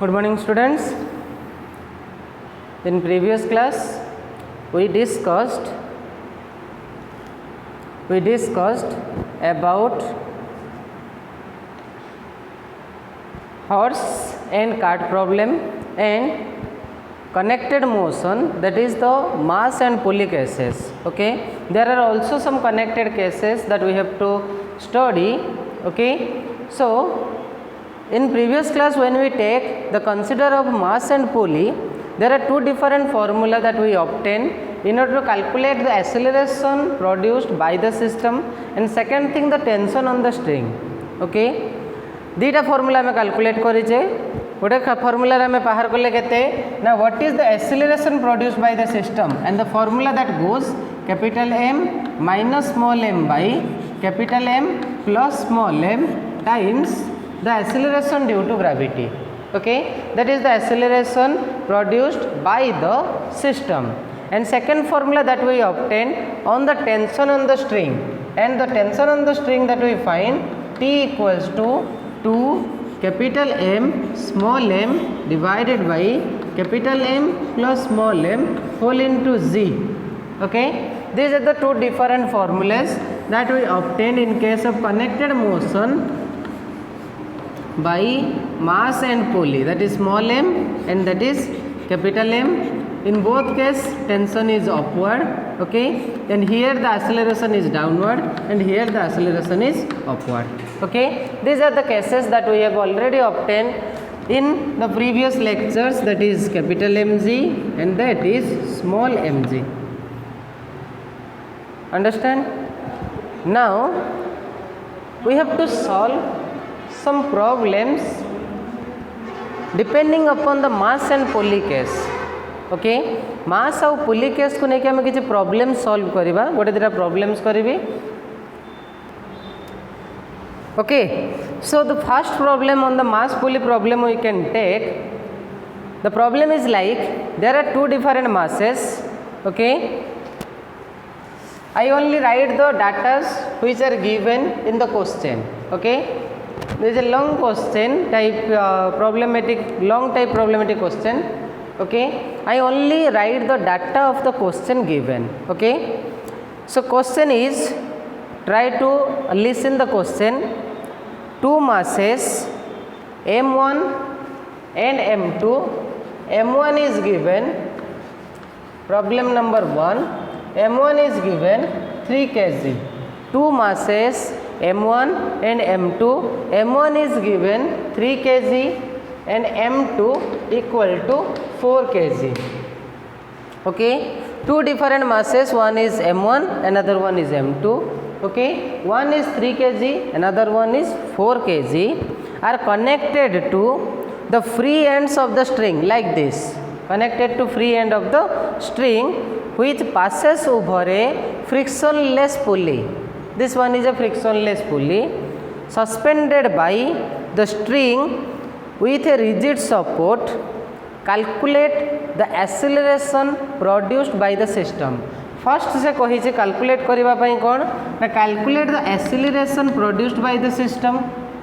Good morning, students. In previous class we discussed about horse and cart problem and connected motion, that is the mass and pulley cases. Okay, there are also some connected cases that we have to study. Okay, so in previous class when we take the consider of mass and pulley, there are two different formula that we obtain in order to calculate the acceleration produced by the system, and second thing the tension on the string. Okay, दीटा formula आम calculate करेचे गोटे formula आम बाहर कले केते ना what is the acceleration produced by the system and the formula that goes capital M minus small m by capital M plus small m times the acceleration due to gravity. Okay, that is the acceleration produced by the system. And second formula that we obtain on the tension on the string, and the tension on the string that we find T equals to 2 capital M small m divided by capital M plus small m whole into Z. Okay, these are the two different formulas that we obtain in case of connected motion by mass and pulley, that is small m and that is capital M. In both case tension is upward. Okay, and here the acceleration is downward and here the acceleration is upward. Okay, these are the cases that we have already obtained in the previous lectures, that is capital MG and that is small mg. Understand? Now we have to solve some problems depending upon the mass and pulley case. Okay, mass आउ pulley case को लेकिन आम किसी problem solve करवा गोटे दुटा problems करी. Okay, so the first problem on the mass pulley problem we can take. The problem is like there are two different masses. Okay, I only write the data which are given in the question. Okay, this is a long question type long type problematic question. Okay, I only write the data of the question given. Okay, so question is, try to listen the question. Two masses M1 and M2. M1 is given, problem number 1, M1 is given 3 kg. Two masses M1 and M2. M1 is given 3 kg and M2 equal to 4 kg. Okay, two different masses, one is M1, another one is M2. Okay, one is 3 kg, another one is 4 kg, are connected to the free ends of the string like this, connected to free end of the string which passes over a frictionless pulley. This one is a frictionless pulley suspended by the string with a rigid support. Calculate the acceleration produced by the system. First से कही calculate करबा पई कोन ना calculate the acceleration produced by the system.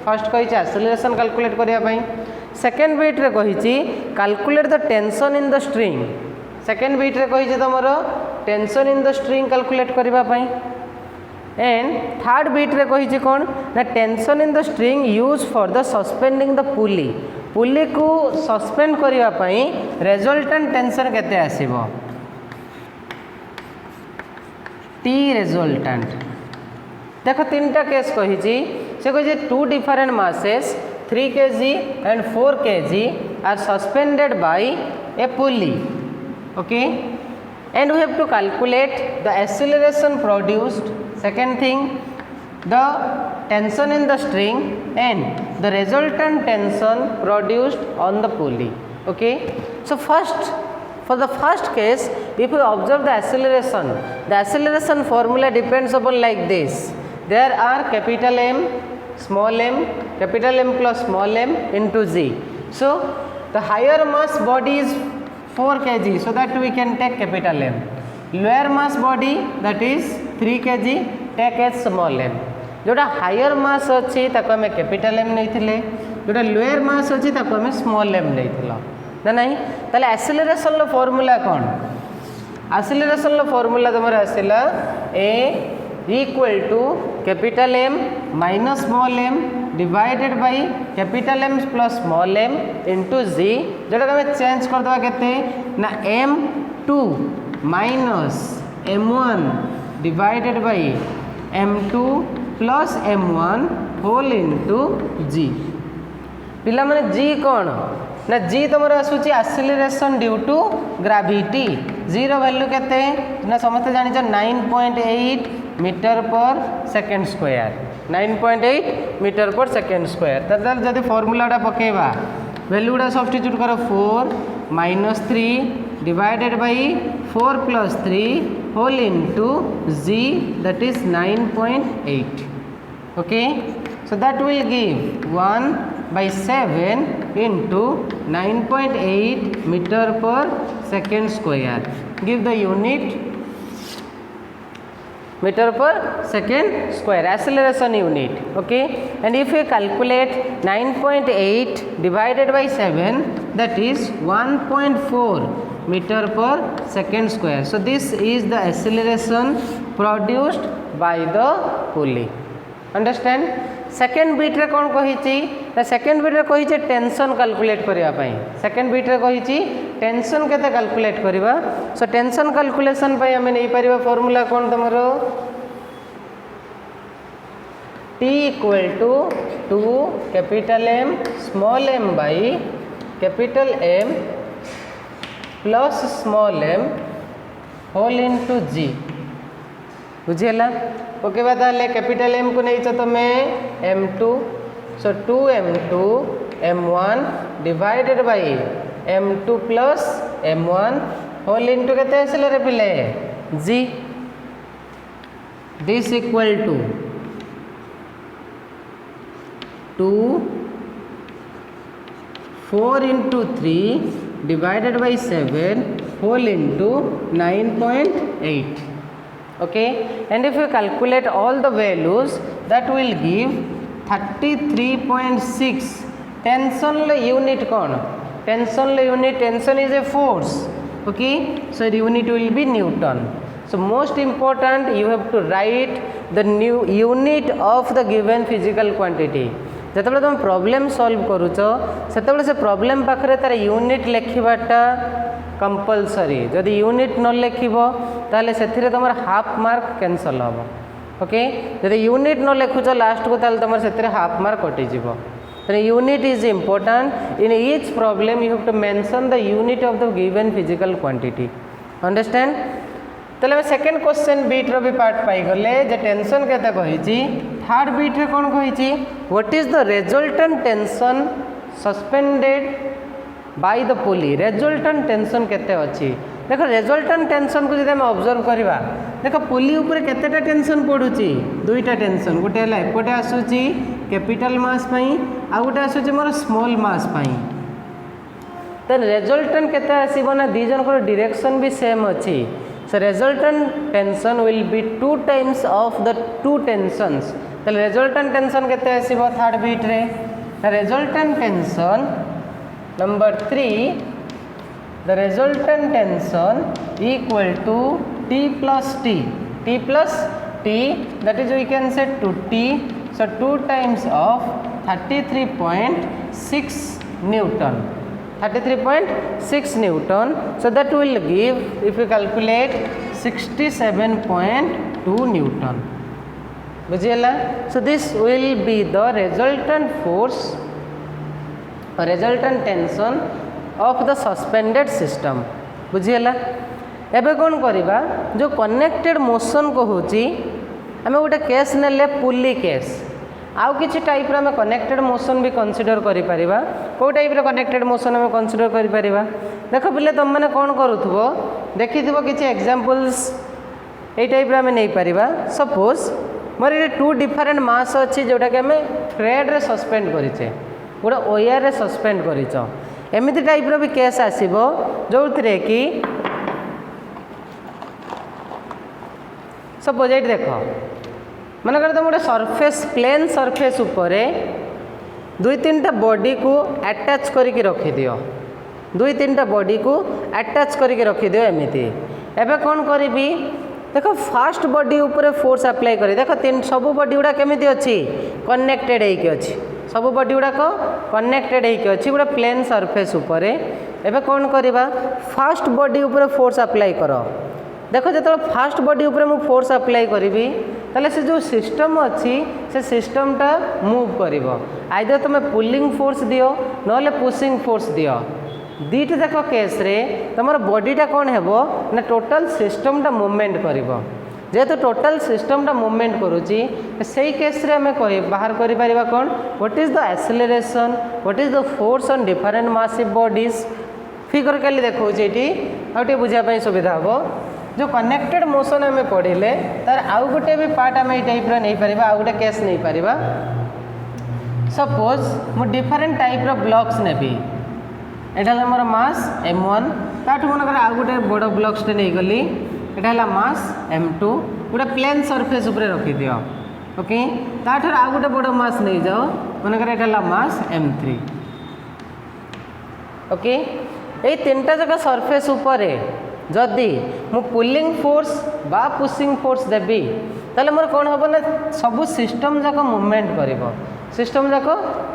First कही acceleration calculate करबा पई. Second bit रे कही calculate the tension in the string. Second bit रे कही तमरो tension in the string calculate करबा पई. And third bit रे कही कोन ना tension in the string used for the suspending the pulley. पुली को सस्पेंड करिया पई रिजल्टेंट टेंशन केते आसीबो T रिजल्टेंट. देखो तीनटा केस कही से कही to different masses 3 kg and 4 kg are suspended by a pulley. Okay, and we have to calculate the acceleration produced. Second thing, the tension in the string and the resultant tension produced on the pulley. Okay, so first, for the first case, if we observe the acceleration formula depends upon like this. There are capital M, small m, capital M plus small m into Z. So the higher mass body is 4 kg, so that we can take capital M. Lower mass body, that is 3 kg, take as small m. जोटा higher मास अच्छी आम capital M नहीं जोटा lower मास अच्छी आम small M नहीं ना नहीं ताले एक्सेलरेशन फॉर्मूला कौन एक्सेलरेशन फॉर्मूला तुम आसला a equal to capital M minus small m divided by capital M plus small m into g जोटा आम चेंज करदे केते ना m2 minus m1 divided by m2 plus m1 whole into g पिला माने g कौन ना जी तुम आसूची acceleration due to gravity g रो वैल्यू केते ना समस्त जानि 9.8 metre per second square 9.8 metre per second square तब जब फॉर्मूलाटा पकेबा वैल्यू गुड़ा सब्स्टिट्यूट कर 4 minus 3 divided by 4 plus 3 whole into g that is 9.8 okay so that will give 1/7 into 9.8 metre per second square give the unit metre per second square acceleration unit okay and if you calculate 9.8 divided by 7 that is 1.4 meter per second square so this is the acceleration produced by the pulley understand second बीट रे कौन कही second बीट रे कही tension calculate करने second बीट रे कही टेंशन केते कैलकुलेट करवा सो टेंशन कैलकुलेशन आम नहीं पार फॉर्मूला कौन तुम T equal to 2 capital M small m by capital M plus small m whole into g बुझीला ओके ताले कैपिटल M को नहीं तुम्हें m2 so 2m2 m1 divided by m2 plus m1 whole into केते आसले रे पिले g this equal to 2 4 into 3 divided by 7 whole into 9.8 okay and if you calculate all the values that will give 33.6 tension unit kon tension unit tension is a force okay so the unit will be newton so most important you have to write the new unit of the given physical quantity जतबेले तुम problem solve करूछ सेतबेले से problem पाखरे तार unit लिखिबाटा compulsory जदि unit न लिखिबो ताले सेथिरे तमर half mark cancel हम okay जदि यूनिट न लिखुछ लास्ट को ताले तमर सेथिरे हाफ मार्क कटि जिवो तो unit is important in each problem you have to mention the unit of the given physical quantity understand ताले सेकंड क्वेश्चन बीट रो भी पार्ट पाई गले जे टेंशन केते कहिची थर्ड बीट रे कोन कहिची what is the resultant tension suspended by the pulley resultant tension केते अछि देखो रिजल्टेंट टेंशन को जदि हम ऑब्जर्व करबा देखो पुली ऊपर केतेटा टेंशन पडुची दुईटा टेंशन गोटे हला एपटे आसुची कैपिटल मास पई आ गोटे आसुची मोर स्मॉल मास पई त रिजल्टेंट केते आसीबो ना दी जन को डायरेक्शन भी सेम अछि so resultant tension will be 2 times of the two tensions तो resultant tension केते आसीबो थर्ड बीट रे resultant tension number 3 the resultant tension equal to t plus t that is we can say 2t so 2 times of 33.6 newton 33.6 newton so that will give if you calculate 67.2 newton बुझियला so this will be the resultant force or resultant tension of the suspended system बुझियला एबे कोन करिबा जो connected motion को होची हमें गोटे case नेले पुली case आउ किसी टाइप रे कनेक्टेड मोशन भी कंसीडर करि परिबा को टाइप रे कनेक्टेड मोशन हमें कंसीडर करि परिबा देखो पिले तुम माने कोन करूथबो देखिथिबो किछि एग्जांपल्स ए टाइप रे हमें नै परिबा सपोज मोर ये 2 डिफरेंट मास अछि जोटा के हमें थ्रेड रे सस्पेंड करिचे गोटे वायर रे सस्पेंड करिचो एमिति टाइप रो भी केस आसीबो जोथरे कि सपोज एट देखो मनकर तुम गोटे सरफेस प्लेन सरफेस उपरे दुई तीन टा बॉडी को अटैच करके रखी दियो, दुई तीन टा बॉडी को अटैच करके रखी दियो एमिति। एबे कौन करी देखो फास्ट बॉडी ऊपर फोर्स अप्लाई करी देखो तीन सब बॉडी गुड़ा केमिति अच्छी कनेक्टेड होइके अच्छी, सब बॉडी गुड़ाक कनेक्टेड होइके अच्छी गोटे प्लेन सरफेस उपरे। एबे कौन करवा फास्ट बॉडी ऊपर फोर्स अप्लाई कर देखो जो फास्ट बॉडी ऊपर मु फोर्स अप्लाई करी ताले से जो सिस्टम अच्छी से सिस्टमटा मूव कर आइदर तुम पुलिंग फोर्स दियो नले पुशिंग फोर्स दियो दीट जाक केस रे तुम बॉडीटा कौन है ना टोटल सिस्टमटा मूवमेंट कर जेहेतु टोटल सिस्टमटा मूवमेंट करुच्ची से केस रे आम बाहर कर कौन what is the acceleration what is the force on different massive bodies figure काली देखा ये आगे बुझापी सुविधा हम जो कनेक्टेड मोशन आम पढ़े तार आउ गोटे भी पार्ट आम ये टाइप नहीं पार आउ गोटे केस नहीं पार। सपोज मु डिफरेंट टाइप ब्लॉक्स नेबी यहाँ मोर मास m1 ताठू मन आउ गोटे बड़ ब्लॉक्सटे नहीं गली यहाँ मास m2 गोटे प्लेन सरफेस उपरे रखी दियो ओके ताठू आउ गोटे बड़ मास नहीं जाओ मनकर यहाँ मास m3 ओके ये तीनटा जगह सरफेस उपरे जदि मु पुलिंग फोर्स बा पुशिंग फोर्स देवी ताले मोर कौन हम ना सब सिस्टम जाक मूवमेंट कर सिस्टम जाक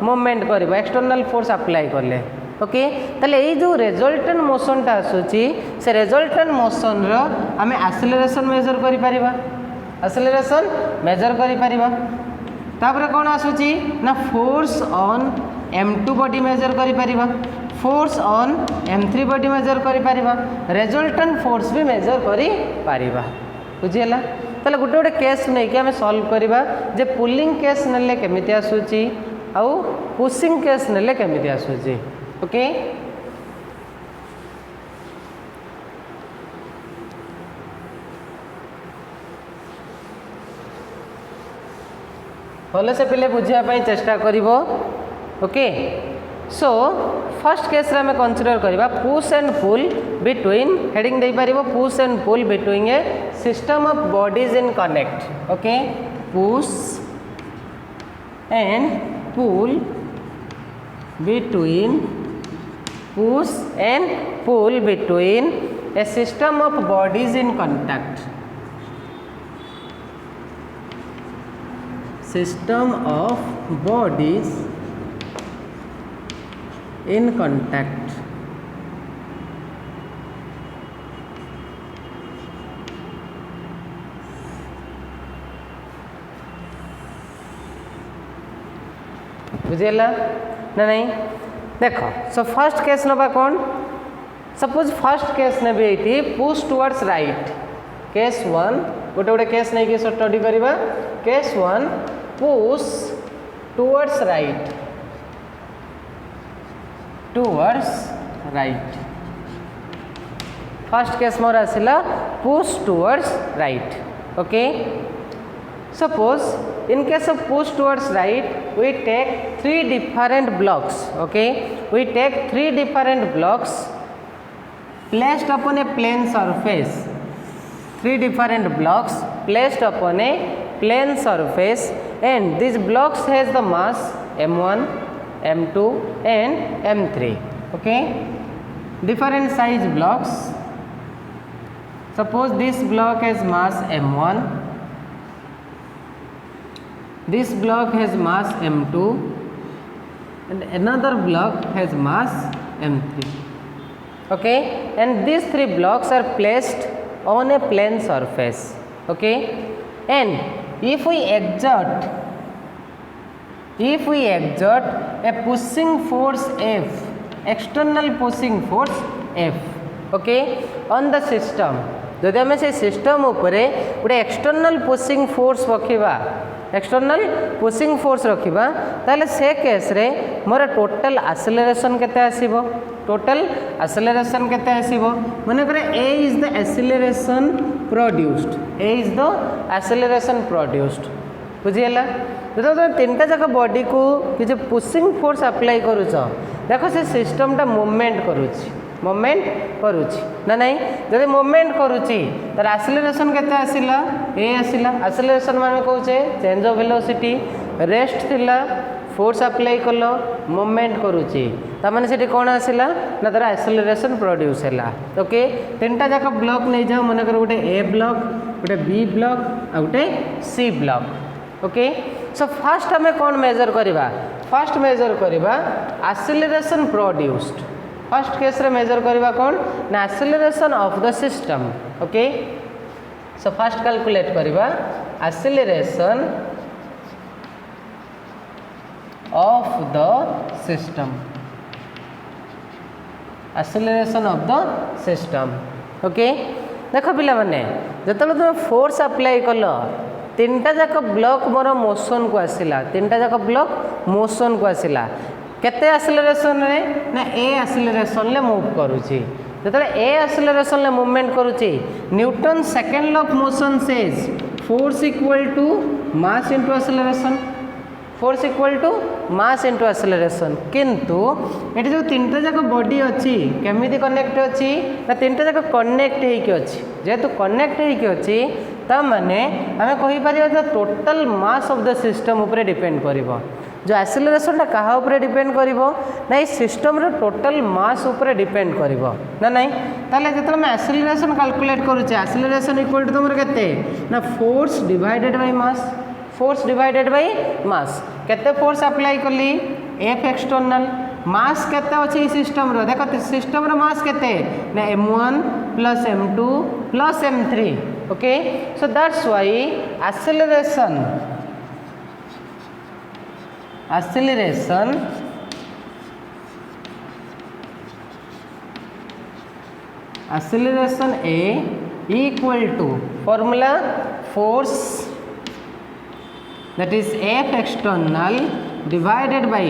मूवमेंट कर एक्सटर्नल फोर्स अप्लाई कले ओके ताले ये जो रिजल्टेंट मोशनटा आसूची से रिजल्टेंट मोशन रो आमे एक्सेलरेशन मेजर करि परिबा एक्सेलरेशन मेजर करि परिबा तापर कौन आसूची ना force on m2 body measure करि परिबा force on m3 body measure करि परिबा रिजल्टेंट फोर्स भी मेजर करि परिबा बुझिला ताले गोटे गोटे केस नहीं कि आम सॉल्व करवा जे पुलिंग केस नेले केमिति आसूची आउ पुशिंग केस नेले केमिति आसूची ओके भले से पिले बुझापी चेष्टा करिवो ओके। सो फर्स्ट केस रे हमें कंसीडर करवा push and pull between heading दे पारिबो push and pull between a system of bodies in connect okay push and pull between push and pull between a system of bodies in contact system of bodies in contact बुझेला ना नहीं देख सो first case नबा कौन suppose first case ने भी push towards right case 1 गोटे गोटे केस नहीं कि स्टडी करवा case 1 push towards right first case मोर आसिला push towards right okay. Suppose in case of push towards right we take 3 different blocks okay we take 3 different blocks placed upon a plane surface 3 different blocks placed upon a plane surface and these blocks has the mass m1 m2 and m3 okay different size blocks suppose this block has mass m1 this block has mass m2 and another block has mass m3 okay and these 3 blocks are placed on a plane surface okay and if we exert a pushing force F external pushing force F okay on the system जदि आम से system उपरे गोटे external pushing force रखा external pushing force रखा ताले से case रे मोर टोटल एक्सेलरेशन केते आसीबो टोटल एक्सेलरेशन केते आसीबो माने करे ए इज द एक्सेलरेशन प्रोड्यूस्ड बुझिएला जब तुम तीनटा जाक बॉडी को किसी पुशिंग फोर्स अप्लाई करुच देखो से सिस्टमटा मूवमेंट करुच्ची मोमेंट करुच्ची ना नहीं जब मोमेंट करुच्ची तार एक्सेलरेशन केते आसिला ए आसिला एक्सेलरेशन माने कहूचे चेंज ऑफ वेलोसिटी रेस्ट थिला फोर्स अप्लाई कल मोमेंट करुच्ची तार से कौन आसिला ना तार एक्सेलरेशन प्रोड्यूस है ओके तीनटा जाक ब्लॉक नहीं जाओ मन कर गोटे ए ब्लॉक गोटे बी ब्लॉक आ गोटे C block okay so first आम कौन मेजर करवा फास्ट मेजर करवा एक्सेलरेशन प्रोड्यूस्ड फर्स्ट केस रे मेजर करवा कौन ना acceleration of the system okay so first calculate करवा acceleration of the system acceleration of the system okay देख पिला माने जतले तुम फोर्स अप्लाई कल तीनटा जाक ब्लॉक मोर मोशन को आसिला तीनटा जाक ब्लॉक मोशन को आसिला केते एक्सेलरेशन रे ना ए एक्सेलरेशन ले मूव करूची जतले ए एक्सेलरेशन ले मूवमेंट करूची Newton second law of motion says force equal to mass into acceleration force equal to mass into acceleration किंतु ये जो तीनटा जाक बॉडी अच्छी केमिति कनेक्ट अच्छी ना तीनटा जाक कनेक्ट होइके अच्छी जेहेतु कनेक्ट होइके अच्छी ता माने आमे कहि परिबा total mass of the system ऊपर डिपेंड करिवो जो एक्सेलरेशन टा कहा ऊपर डिपेंड करिवो ना ई सिस्टम रो टोटल मास ऊपर डिपेंड करिवो ना नहीं ताले जतले मैं एक्सेलरेशन कैलकुलेट करूचे एक्सेलरेशन इक्वल टू तुमर केते ना force divided by mass force divided by mass केते फोर्स अप्लाई करली एफ एक्सटर्नल मास केते अछि सिस्टम रो देखो सिस्टम रो मास केते ना m1 plus m2 plus m3 okay so that's why acceleration A equal to formula force that is F external divided by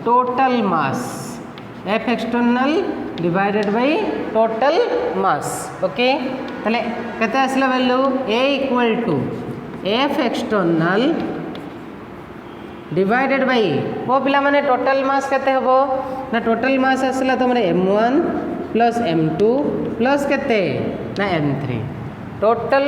total mass F external divided by total mass okay तले केते आसला value A equal to F external divided by वो पिला माने total mass केते हबो ना total mass आसला तमरे m1 प्लस m2 प्लस केते ना m3 total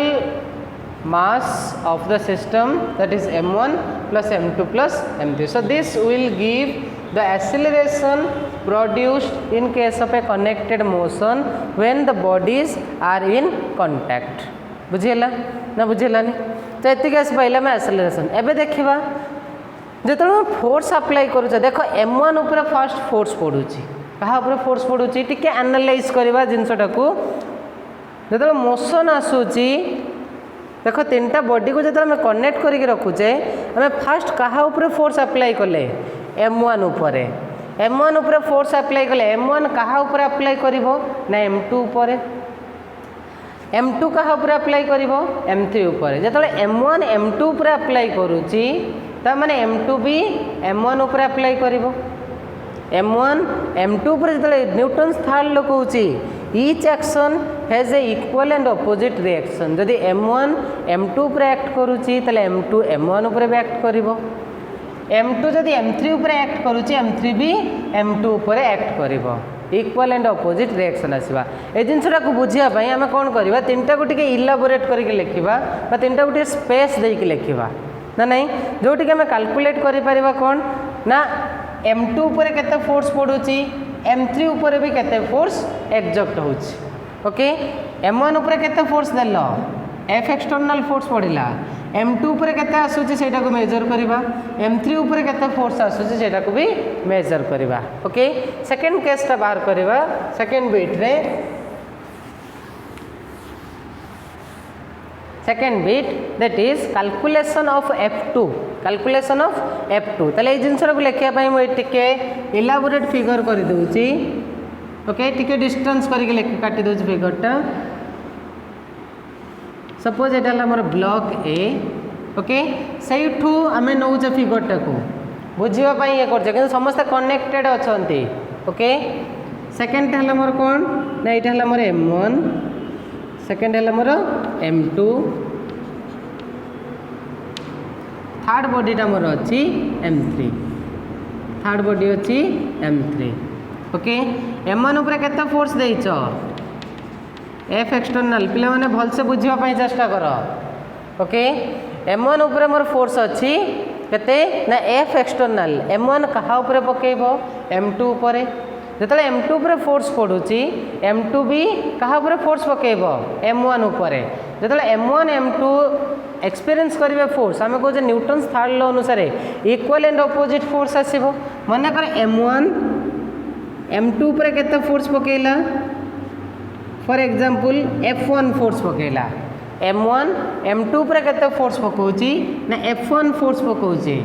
mass of the system that is m1 plus m2 plus m3 so this will give the acceleration produced in case of a connected motion when the bodies are in contact बुझिला ना बुझिलानी तो एतिक आस पाइला में acceleration एबे देखिबा जो force apply करूँ देख m1 ऊपर fast force पड़ुची कहा ऊपर फोर्स पड़ुची टिके एनालाइज करवा जिनसटा को जो मोशन आसूची देख तीनटा बॉडी को जो आम कनेक्ट करके रखुचे आम फास्ट कहा ऊपर फोर्स अप्लाई कले m1 ऊपर m1 ऊपर फोर्स अप्लाई कले m1 कहा ऊपर अप्लाई करिवो ना m2 ऊपर m2 कहा ऊपर अप्लाई करिवो m3 ऊपर जो m1 m2 ऊपर अप्लाई करूची ता माने m2 भी m1 ऊपर अप्लाई करिवो m1 m2 ऊपर जो न्यूटन्स थर्ड लॉ कहूची each action has a equal and opposite reaction जदि m1 m2 ऊपर एक्ट करूची तले m2 m1 ऊपर भी एक्ट करिवो m2 जदि m3 ऊपर एक्ट करूची m3 भी m2 ऊपर एक्ट करिवो इक्वल एंड ऑपोजिट रिएक्शन आसीबा ए जिनसटा को बुझिया पई हमें कोन करबा तीनटा को टिके इलाबोरेट करके लिखिबा बा तीनटा को स्पेस देई के लिखिबा ना नहीं जोटी आम कैलकुलेट करिपरिबा कौन ना m2 ऊपर केते फोर्स पड़ुची m3 ऊपर भी केते फोर्स एक्जॉक्ट होची ओके m1 ऊपर केते फोर्स देलो F एक्सटर्नल फोर्स पड़िला m2 ऊपर केते आसुची सेटा को मेजर करिबा m3 ऊपर केते फोर्स आसुची सेटा को भी मेजर करिबा ओके सेकंड केस ता बाहर करिबा सेकंड बिट रे second bit that is calculation of f2 calculation of f2 तले जिनसर को लेखिया पई मो टिके इलाबोरेट फिगर कर दूची ओके टिके डिस्टेंस करके लेख काटी दूची फिगरटा सपोज एटा हमर ब्लॉक ए ओके सेठू आमे नौचे फिगरटा को बुझिबा पई ये करछ कि समस्त कनेक्टेड अछंती ओके सेकंड हला मोर कोन ना एटा हला मोर m1 सेकेंड है मोर m2 थर्ड बॉडीटा मोर अच्छी m3 थर्ड बॉडी अच्छी m3 ओके M1 उपरे केते फोर्स देइछ F एक्सटर्नल पिले माने भल से बुझिबा पई चेष्टा कर ओके M1 उपरे मोर फोर्स अछि केते ना F एक्सटर्नल M1 कहा उपरे पकेइबो M2 उपरे जेतले M2 उपरे फोर्स पडुची M2 भी कहा उपरे फोर्स पकेइबो M1 उपरे जेतले M1 M2 एक्सपीरियंस करिवे फोर्स आमे को जे न्यूटन्स थर्ड लॉ अनुसार इक्वल एंड अपोजिट फोर्स आसीबो माने कर M1 M2 उपरे केते फोर्स पकेइला फॉर एग्जांपल F1 फोर्स पकेइला M1 M2 उपरे केते फोर्स पकोची ना F1 फोर्स पकोची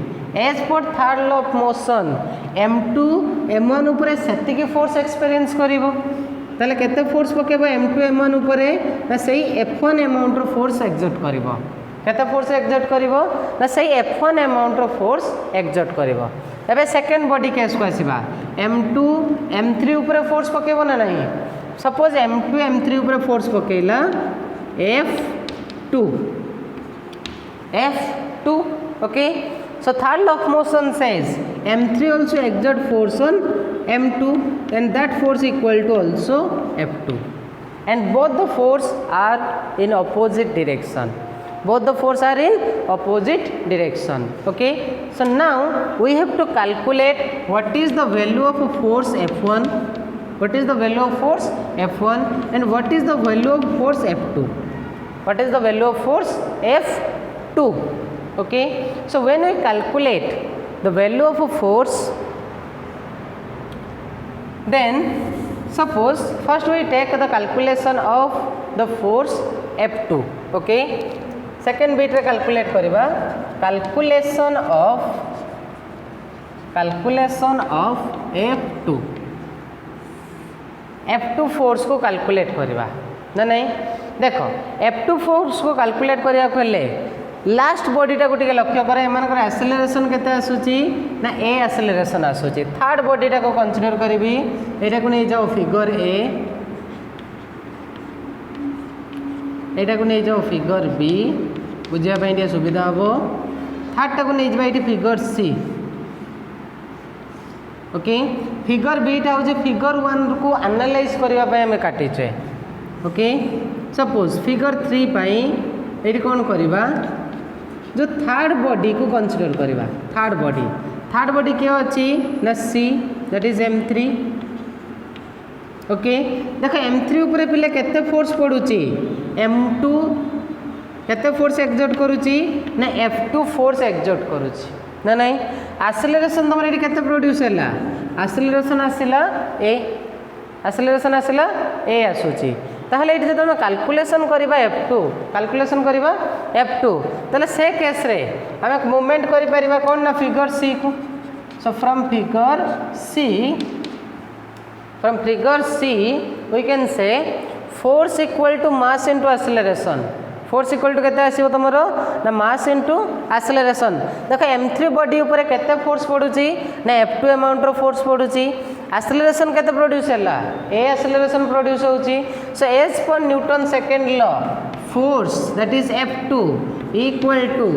as per third law of motion M2 M1 उपरे सेति के फोर्स एक्सपीरियंस करिवो ताले केते फोर्स पकेबो M2 M1 उपरे ना सेही F1 अमाउंट रो फोर्स एक्सर्ट करिवो केते फोर्स एक्सर्ट करिवो ना सेही F1 अमाउंट रो फोर्स एक्सर्ट करिवो एबे सेकंड बॉडी केस को आसीबा M2 M3 उपरे फोर्स पकेबो ना नहीं सपोज M2 M3 उपरे force पकेइला F2 okay so third law of motion says M3 also exert force on M2 and that force equal to also F2 and both the force are in opposite direction okay so now we have to calculate what is the value of force F1 and what is the value of force F2 okay so when we calculate the value of a force then suppose first we take the calculation of the force F2 okay second bit रे calculate करिबा calculation of F2 force को calculate करिबा ना नहीं देखो F2 force को calculate करिया कहले लास्ट बॉडीटा को टिके लक्ष्य करे एमानकर एक्सेलरेशन केते आसुची ना ए एक्सेलरेशन आसुची थर्ड बॉडीटा को कंसीडर करबी एटा को नै जाओ फिगर ए एटा को नै जाओ फिगर बी बुझिया पई टिके सुविधा हबो थर्ड टा को नै जबा एटी फिगर सी ओके फिगर बी टा हो फिगर 1 को एनालाइज करबा पई हमें काटी छे ओके सपोज फिगर 3 पई एटी कोन करबा जो थर्ड बॉडी को कंसीडर करबा थर्ड बॉडी के अछि ना see that is M3 okay देखो M3 ऊपर पिले केते फोर्स पडुची M2 केते फोर्स एक्सर्ट करूची ना F2 फोर्स एक्सर्ट करूची ना नहीं एक्सेलरेशन तमरे एटी केते प्रोड्यूस हैला एक्सेलरेशन आसिला ए आसुची ताहले एटी जब कैलकुलेशन करबा F2 ताले से केस रे हम मूवमेंट करि परिबा कोन ना फिगर सी को so from figure C we can say force equal to mass into acceleration force equal to केते आसीबो तमरो ना मास इनटू एक्सेलरेशन देखो M3 बॉडी ऊपर केते फोर्स पडुची ना F2 अमाउंट रो फोर्स पडुची एक्सेलरेशन केते प्रोड्यूस हैला ए एक्सेलरेशन प्रोड्यूस होची so as per Newton second law force that is F2 equal to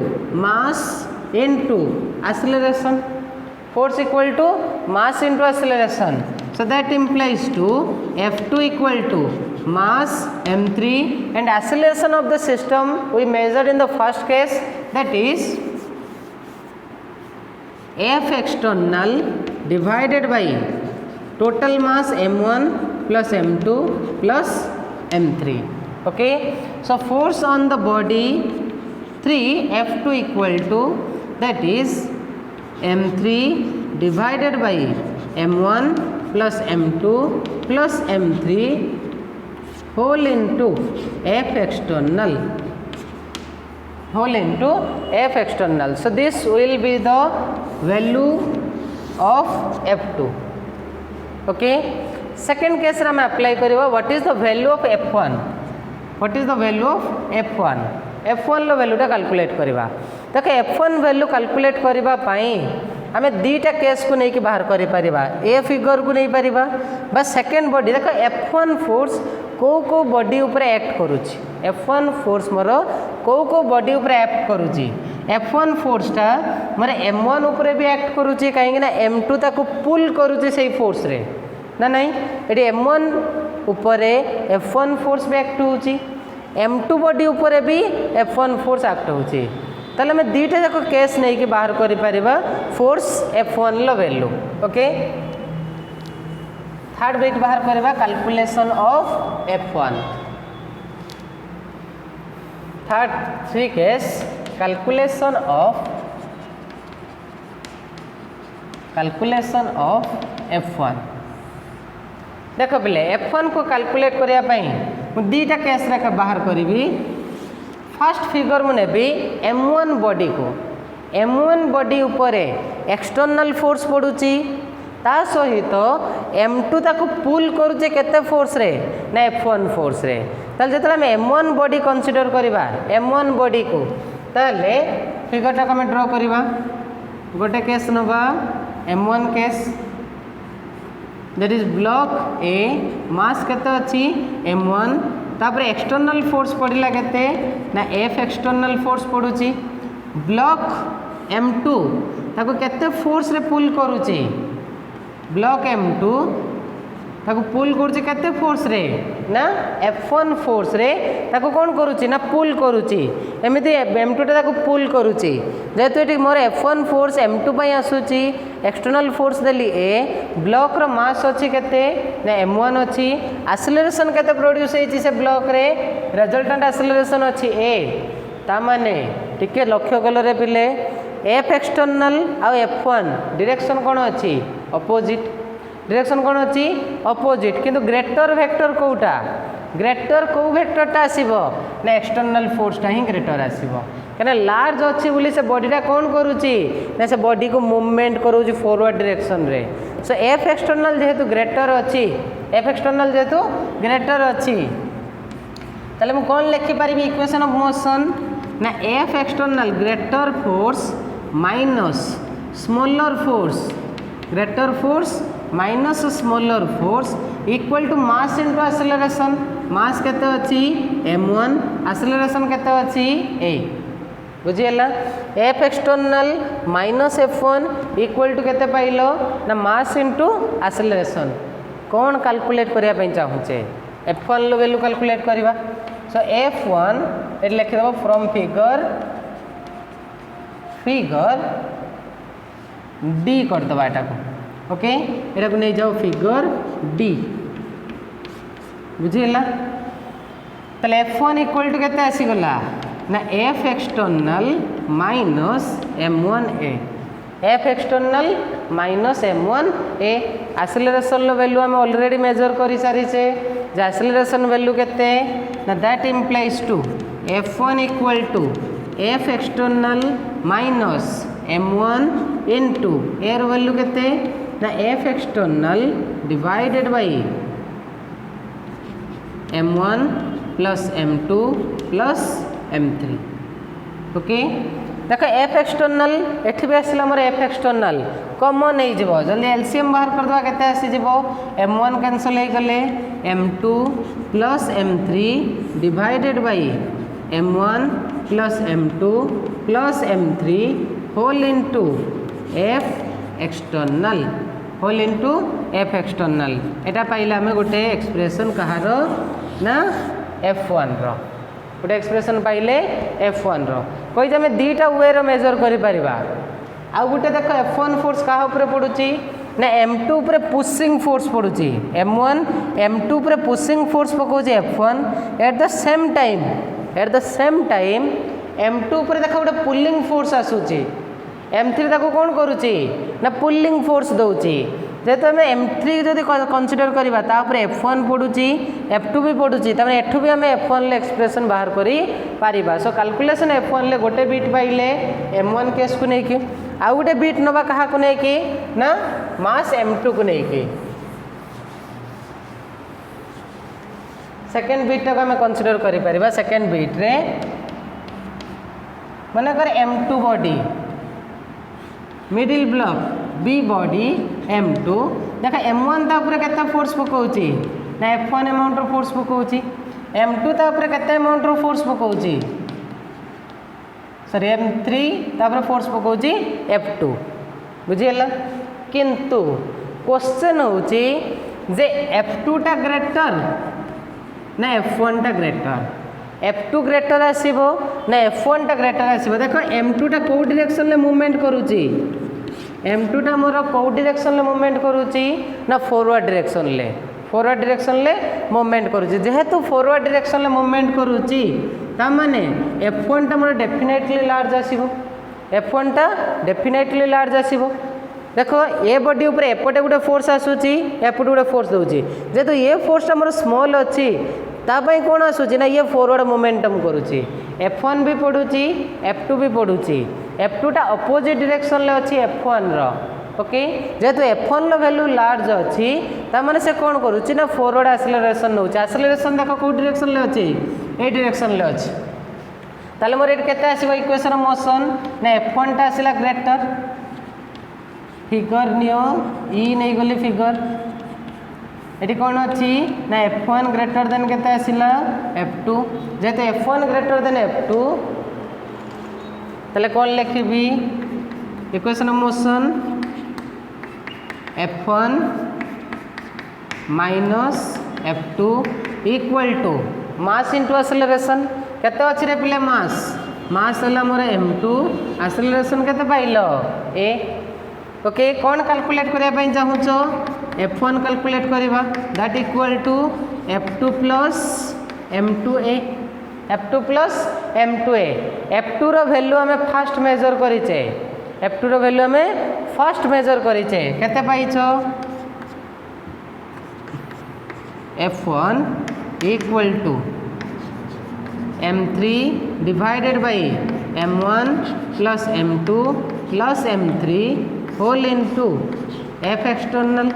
mass into acceleration force equal to mass into acceleration so that implies to F2 equal to mass m3 and acceleration of the system we measured in the first case that is F external divided by total mass m1 plus m2 plus m3 okay so force on the body 3 F2 equal to that is m3 divided by m1 plus m2 plus m3 whole into F external so this will be the value of F2 okay second case ram apply kariba what is the value of F1 F1 लो value calculate करवा देख F1 value calculate करबा पई आमे दीटा case को नहीं बाहर करि परिबा ए फिगर को नहीं परिबा बस सेकंड बॉडी देख F1 फोर्स को बॉडी ऊपर एक्ट करूची F1 फोर्स मोर को बॉडी ऊपर एक्ट करूची F1 फोर्स टा मोर M1 ऊपर भी एक्ट करूची काहे ना M2 ताको पुल करूची सही फोर्स रे ना नहीं ये M1 उपरे F1 फोर्स भी एक्ट होची M2 बॉडी उपरे भी F1 फोर्स एक्ट होची ताले मैं दीटा जाक केस नहीं कि बाहर करि परिबा फोर्स F1 लो वैल्यू ओके थर्ड बिट बाहर करवा calculation of F1 third three case calculation of F1 देख पिले F1 को कैलकुलेट करिया पई दीटा केस रे बाहर करी फर्स्ट फिगर मु नेबी M1 बॉडी को M1 बॉडी उपरे एक्सटर्नल फोर्स पड़ुची ता सहित M2 ताको पुल करूचे केते फोर्स रे ना F1 फोर्स रे ताले जतला हम M1 बॉडी कंसीडर करिबा M1 बॉडी को ताले फिगर टा हम ड्रा करिबा गोटे केस नबा M1 case that is block A mass केते अछि M1 तापर एक्सटर्नल फोर्स पड़िला केते ना F एक्सटर्नल फोर्स पड़ुची ब्लॉक M2 ताको केते फोर्स रे पुल करूची ब्लॉक M2 ताको पुल करूची केते फोर्स रे ना F1 फोर्स रे ताको कोन करूची ना पुल करूची एमिति M2 टा ताको पुल करूची जेतु एटी मोर F1 फोर्स M2 पई आसुची एक्सटर्नल फोर्स देली ए ब्लॉक रो मास अछि केते ना M1 अछि एक्सेलरेशन केते प्रोड्यूस हेछि से ब्लॉक रे रिजल्टेंट एक्सेलरेशन अछि ए ता माने टिके लक्ष्य कल रे पिले F एक्सटर्नल आ F1 डायरेक्शन कोन अछि अपोजिट डायरेक्शन कोन अछि अपोजिट किंतु ग्रेटर वेक्टर कोउटा ग्रेटर को वेक्टरटा आसीबो ना एक्सटर्नल फोर्सटा ही ग्रेटर आसीबो कने लार्ज अछि बोली से बॉडीटा कोन करूची ना से बॉडी को मूवमेंट करूची फॉरवर्ड डायरेक्शन रे सो F एक्सटर्नल जेहेतु ग्रेटर अछि F एक्सटर्नल जेहेतु ग्रेटर अछि ताले मु कोन लिखि परिबी इक्वेशन ऑफ मोशन ना F external greater force minus smaller force greater force minus smaller force equal to mass into acceleration mass केते अछि M1 एक्सेलरेशन केते अछि a बुझियला F external minus F1 equal to केते पाइलो ना मास इनटू एक्सेलरेशन कोन कैलकुलेट करिया पई चाहुचे F1 लो वैल्यू कैलकुलेट करबा सो F1 एट लिखि देबो फ्रॉम फिगर D कर दबा एटा को ओके एटा को नै जाओ फिगर D बुझियला तले F1 इक्वल टू केते आसी गला ना F external minus M1a F external minus M1a acceleration लो वैल्यू हम ऑलरेडी मेजर करि सारी छे जे एक्सेलरेशन वैल्यू केते ना that implies to F1 equal to F external minus M1 into एयर वैल्यू केते ना F external divided by M1 plus M2 plus M3 okay देखो F एक्सटर्नल एठी भी आसला हमर F एक्सटर्नल कॉमन नै जबो जल्दी एलसीएम बाहर कर दवा केते आसी जबो M1 कैंसिल हे गले M2 plus M3 divided by M1 plus M2 plus M3 whole into F external whole into F external एटा पाइला हमें गोटे एक्सप्रेशन कहार ना F1 रो गोटे एक्सप्रेशन पाइले F1 रो कोइ जे हमें दीटा वे रो मेजर करि परिबा आ गोटे देखो F1 फोर्स काहा ऊपर पडुची ना M2 ऊपर पुशिंग फोर्स पडुची M1 M2 ऊपर पुशिंग फोर्स पकोची F1 at the same time M2 ऊपर देखो गोटे पुलिंग फोर्स आसुची M3 ताको कोन करूची ना पुलिंग फोर्स दउची जेतो हमें M3 जदी कंसीडर करबा ता ऊपर F1 पडुची F2 भी पडुची तमे एठु भी हमें F1 ले एक्सप्रेशन बाहर करी पारिबा सो कैलकुलेशन F1 ले गोटे बीट पाइले M1 केस को नै कि आ गोटे बीट नबा कहा को नै कि ना मास M2 को नै कि सेकंड बीट तक हमें कंसीडर करि परिबा सेकंड बीट रे माने कर M2 body middle block B body M2 देखा M1 ता ऊपर केते फोर्स पकोची ना F1 अमाउंट रो फोर्स पकोची M2 ता ऊपर केते अमाउंट रो फोर्स पकोची सॉरी M3 ता ऊपर फोर्स पकोची F2 बुझियला किंतु क्वेश्चन होची जे F2 टा ग्रेटर ना F1 टा ग्रेटर, F2 ग्रेटर आसीबो ना F1 टा ग्रेटर आसीबो। देखो M2 टा को डायरेक्शन ले मूवमेंट करूची, M2 टा मोर को डायरेक्शन ले मूवमेंट करूची ना फॉरवर्ड डायरेक्शन ले, फॉरवर्ड डायरेक्शन ले मूवमेंट करूची। जेहेतु फॉरवर्ड डायरेक्शन ले मूवमेंट करूची ता माने F1 टा मोर डेफिनेटली लार्ज आसीबो, F1 टा डेफिनेटली लार्ज आसीबो। देखो ए बॉडी ऊपर एपटे गोटे फोर्स आसूची, एपटे गोटे फोर्स दूची, जेहेतु ये फोर्स मोर स्मॉल अच्छी तापाई कौन आसूची ना ये फॉरवर्ड मोमेंटम करूची। F1 भी पड़ुची F2 भी पड़ुची, F2 टा अपोजिट डायरेक्शन ले अच्छी F1 रो। ओके जेहेतु F1 लो वैल्यू लार्ज अच्छी ता माने से कौन करूची ना फॉरवर्ड एक्सेलरेशन नउची। एक्सेलरेशन देखो को डायरेक्शन ले अच्छी, ए डायरेक्शन ले अच्छी, ताले मोर एट केते आसीबो इक्वेशन ऑफ मोशन ना F1 टा आसीला ग्रेटर। फिगर नियो ई नहीं गली फिगर ये कौन अच्छी ना F1 ग्रेटर देन के आसला F2। जेते F1 ग्रेटर देन F2 तले कौन लिखी equation of motion F1 minus F2 equal to mass into acceleration. केते अच्छी रे पिले मास है मोर M2, एक्सेलरेशन केते पाइल ए। ओके कौन कैलकुलेट करने चाहूच F1 कैलकुलेट करवा that equal to F2 plus M2A, F2 plus M2A। F2 रो वैल्यू आम फास्ट मेजर करिचे, F2 रो वैल्यू आम फास्ट मेजर करिचे केते पाइछ F1 equal to M3 divided by M1 plus M2 plus M3 whole into F external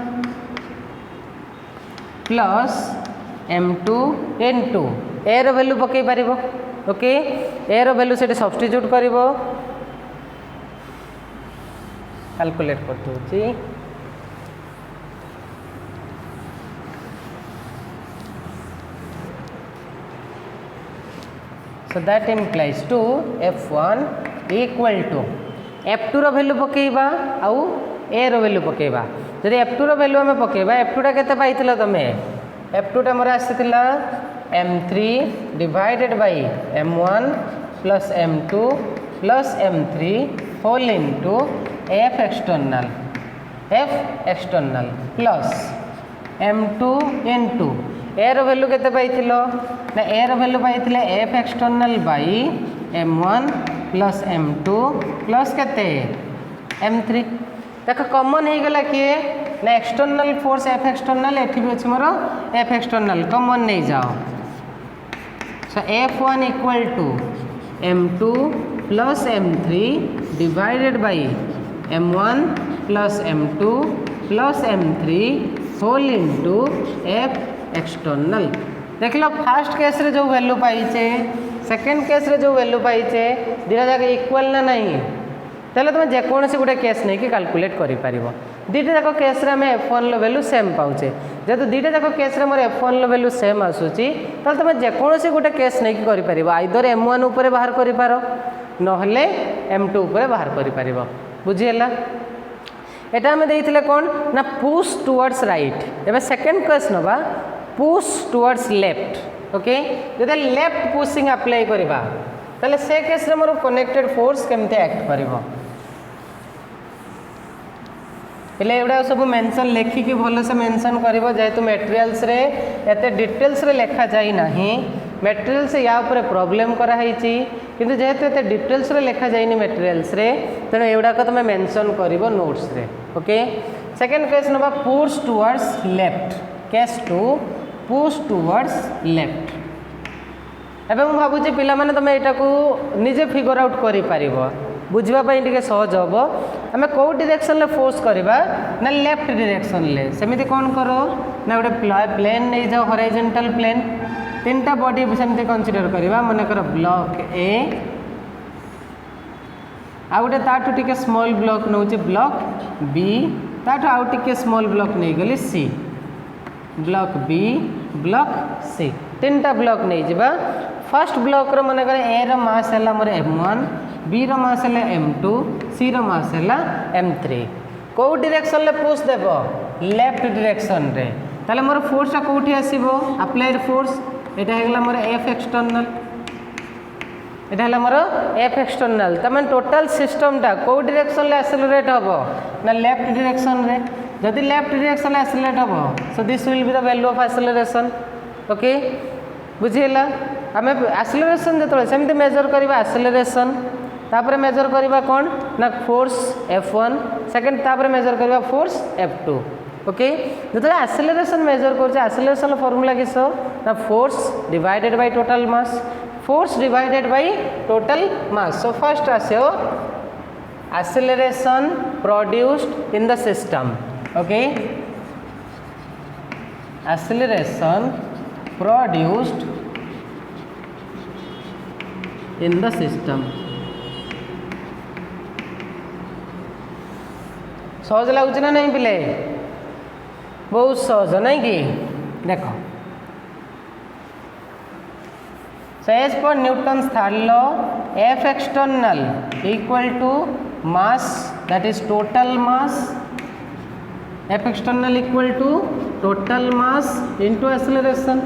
plus M2 into a रो value पकई पारिबो। ओके ए रो वैल्यू से सब्स्टिट्यूट करिवो, कैलकुलेट कर दोची so that implies to F1 equal to F2 रो value पकेबा आउ ए रो वैल्यू पकेबा। जदि F2 रो वैल्यू हमें पकेबा F2 टा केते पाइतिला तमे F2 टा मोर आसीतिला M3 divided by M1 plus M2 plus M3 whole into F external plus M2 into a रो वैल्यू केते पाइतिलो ना ए रो वैल्यू पाइतिले F external by M1 plus M2 plus केते M3। देख कॉमन हो गला किए ना एक्सटर्नल फोर्स F एक्सटर्नल एठी भी अछि मोर F एक्सटर्नल कॉमन नहीं जाओ। So F1 equal to M2 plus M3 divided by M1 plus M2 plus M3 whole into F external. देख लो फास्ट केस रे जो वैल्यू पाइचे सेकेंड केस रे जो वैल्यू पाइचे दुटा जाक इक्वल ना नहीं तेल तुम जेकोसी गोटे केस नहीं कि कैलकुलेट कर दुटा जाक केस रे आमे F1 लो वैल्यू सेम पाउचे। जेहेतु दुटा जाक केस रे मोर F1 लो वैल्यू सेम आसूची ताल तुम जेकोसी गोटे केस नहीं कि कर आइदर M1 ऊपर बाहर कर पार नहले M2 ऊपर बाहर कर पार। बुझीगला एटा आमे देइथिले कोन ना पुश टुवर्ड्स राइट। एबे सेकंड केस नबा पुश टुवर्ड्स लेफ्ट। ओके जदि लेफ्ट पुशिंग अप्लाई करबा ताले से केस रे मोर कनेक्टेड फोर्स केमते एक्ट करबो पहले एवडा सब मेंशन लेखिकी भल से मेंशन करबो। जेहेतु मटेरियल्स रे एते डिटेल्स रे लेखा जाई नाही, मटेरियल्स या ऊपर प्रॉब्लम करा हैची किंतु जेहेतु एते डिटेल्स रे लेखा जाइनी मटेरियल्स रे तेणु एवडा को तुम मेंशन करबो नोट्स रे। ओके सेकंड केस नबा push towards left, case 2 push towards left. एबे मु भाबुची पिला माने तुम एटा को निजे फिगर आउट करि पारिबो बुझवाई टे सहज हम। आम कौ डायरेक्शन ले फोर्स करवा ना लेफ्ट डायरेक्शन ले सेमती कौन कर ना गोटे प्लेन नहीं जाओ हॉरिजॉन्टल प्लेन तीन टा बॉडी सेमती कंसीडर करवा मन कर ब्लॉक ए आ गोटे ताठू टिके स्मॉल ब्लॉक नौ ब्लॉक बी ताठू आउ टिके स्मॉल ब्लॉक नहीं गली C block B block C तीन टा ब्लॉक नहीं जावा। फर्स्ट ब्लॉक रो मन कर ए रो मास है मोर M1 बी रो मास है M2 सी रो मास है M3 कौ डायरेक्शन ले पुश देव लेफ्ट डायरेक्शन रे ताले मोर फोर्सटा कोठी आसीबो अप्लाइड फोर्स एटा हेगला मोर एफ एक्सटर्नल एटा हला मोर एफ एक्सटर्नल तमें टोटल सिस्टमटा को डायरेक्शन ले एक्सेलरेट हबो ना लेफ्ट डायरेक्शन रे जदि लेफ्ट डायरेक्शन ले एक्सेलरेट हबो so this will be the value of acceleration okay बुझिला आमे एक्सेलरेशन जतले सेमते मेजर करबा एक्सेलरेशन तापर मेजर करबा कोन ना फोर्स F1 सेकंड तापर मेजर करबा फोर्स F2 ओके जतले एक्सेलरेशन मेजर करछे एक्सेलरेशन फार्मूला किस ना force divided by total mass force divided by total mass so first आसे acceleration produced in the system okay acceleration produced in the system सहज लगुच ना नहीं पिले बहुत सहज नहीं कि देख So as per Newton's third law, F external equal to mass, that is total mass. F external equal to total mass into acceleration.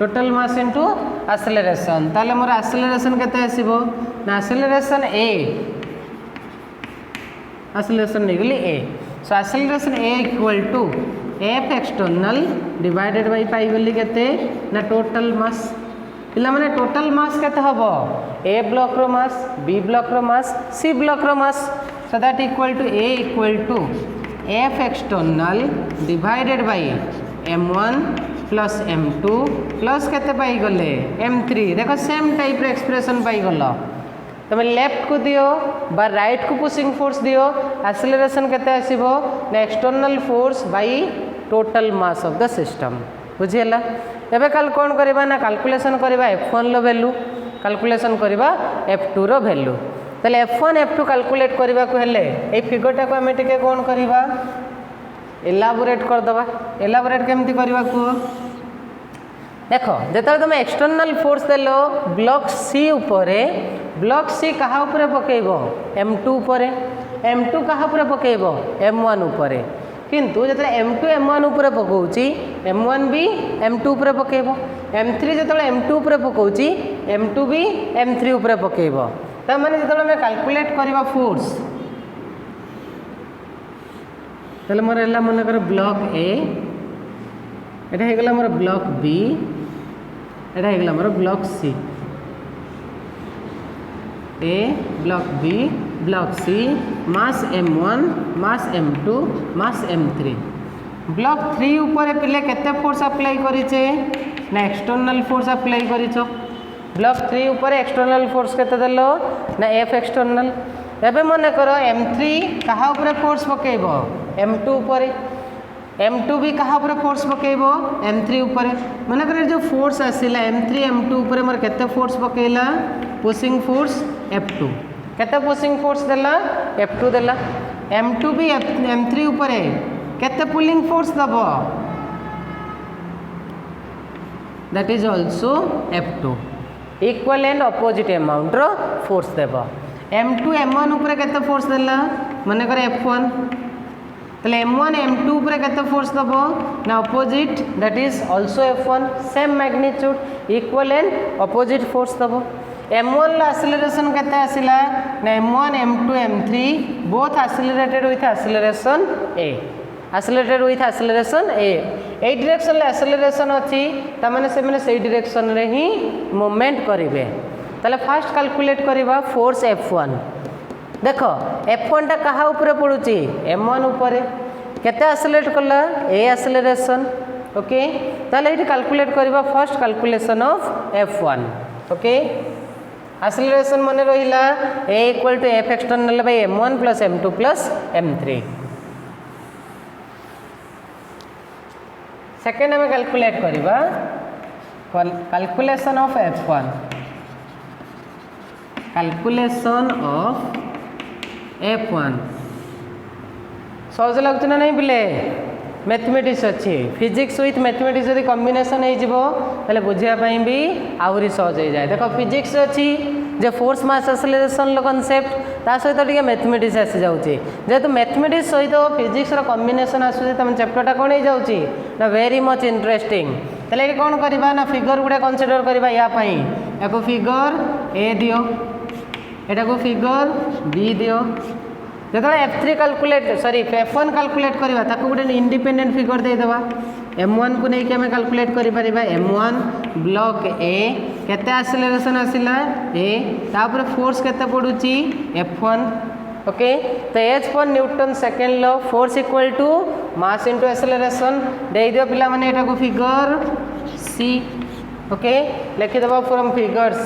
Total mass into acceleration. ताले मोर acceleration केते आसीबो ना acceleration A. Acceleration निगली A. So acceleration A equal to F external divided by पाई गली केते ना total mass पिला माने total mass केते हबो A ब्लॉक रो मास B ब्लॉक रो मास C ब्लॉक रो mass so that equal to A equal to F external divided by M1 plus M2 plus केते पाई गले M3 देखो सेम टाइप रे एक्सप्रेशन पाई गलो तमे लेफ्ट को दियो बा राइट को पुशिंग फोर्स दियो एक्सेलरेशन केते आसीबो ना external force by total mass of the system बुझिला एबे काल कोन करबा ना कैलकुलेशन करबा F1 लो वैल्यू कैलकुलेशन करबा F2 रो वैल्यू तले F1 F2 कैलकुलेट करबा को हेले ए फिगरटा को हमें टिके कोन करबा एलाबोरेट कर दबा एलाबोरेट केमती करबा को देखो जेतले तुम एक्सटर्नल फोर्स देलो ब्लॉक सी उपरे ब्लॉक सी कहा उपरे पकेइबो M2 उपरे M2 कहा उपरे पकेइबो M1 उपरे किंतु जेतले M2 M1 उपरे पकोउची M1 भी M2 उपरे पकेइबो M3 जेतले M2 उपरे पकोउची M2 भी M3 उपरे पकेइबो त माने जेतले हम कैलकुलेट करबा फोर्स तले मोर एला मन कर ब्लॉक A एटा हे गेला मोर ब्लॉक B एटा हे गेला मोर block C A block B block C mass M1 mass M2 mass M3 block 3 ऊपर पिले केते फोर्स अप्लाई करिचे ना एक्सटर्नल फोर्स अप्लाई करिचो ब्लॉक 3 ऊपर एक्सटर्नल फोर्स केते देलो ना F एक्सटर्नल एबे मने करो M3 कहा ऊपर फोर्स पकेइबो M2 ऊपर M2 भी कहा ऊपर फोर्स पकेइबो M3 ऊपर मने करे जो फोर्स आसिला M3 M2 ऊपर मोर केते फोर्स पकेइला पुशिंग फोर्स F2 केते पुशिंग फोर्स देला F2 देला M2 भी M3 ऊपर केते पुलिंग फोर्स दबो that is also F2 equal and opposite amount रो फोर्स देबो M2 M1 ऊपर केते फोर्स देला माने करे F1 तले M1 M2 ऊपर केते फोर्स दबो ना opposite that is also F1 same magnitude equal and opposite force दबो M1 ला एक्सेलरेशन केते आसिला ना M1 M2 M3 both accelerated with acceleration A accelerated with acceleration A A direction ले acceleration अछि त माने से माने सेही डायरेक्शन रे ही मूवमेंट करिवे तले फर्स्ट कैलकुलेट करबा फोर्स F1 देखो F1 टा कहा ऊपर पड़ुची M1 ऊपर केते एक्सेलरेट करला A एक्सेलरेशन ओके ताले इट कैलकुलेट करबा first calculation of F1 okay acceleration माने रहिला A equal to F external by M1 plus M2 plus M3 second हमें कैलकुलेट करबा calculation of F1 calculation of F1 सहज लगुच ना नहीं पिले मैथमेटिक्स अच्छी फिजिक्स विथ मैथमेटिक्स यदि कॉम्बिनेशन हो बुझापी भी आहरी सहज हो जाए देखो फिजिक्स अच्छी जे फोर्स मास एक्सेलरेशन कनसेप्ट ता सहित टिके मैथमेटिक्स आसी जाउची जेहेतु मैथमेटिक्स सहित फिजिक्स रो कॉम्बिनेशन आसुची तम चैप्टरटा कोन हो जाउची ना वेरी मच इंटरेस्टिंग तले ये कौन करबा ना फिगर गुडा कंसीडर करबा या पई एको फिगर ए दियो एटा को फिगर बी दियो जो F3 calculate sorry F1 calculate करबा ताको गुडे इंडिपेंडेंट फिगर दे देबा M1 को नहीं कि हमें कैलकुलेट करि परिबा M1 ब्लॉक ए केते एक्सेलरेशन आसिला ए तापर फोर्स केते पडुची F1 ओके तो एच पर Newton second law force equal to mass into acceleration दे दियो पिला माने एटा को फिगर सी ओके लिखि देबा from figure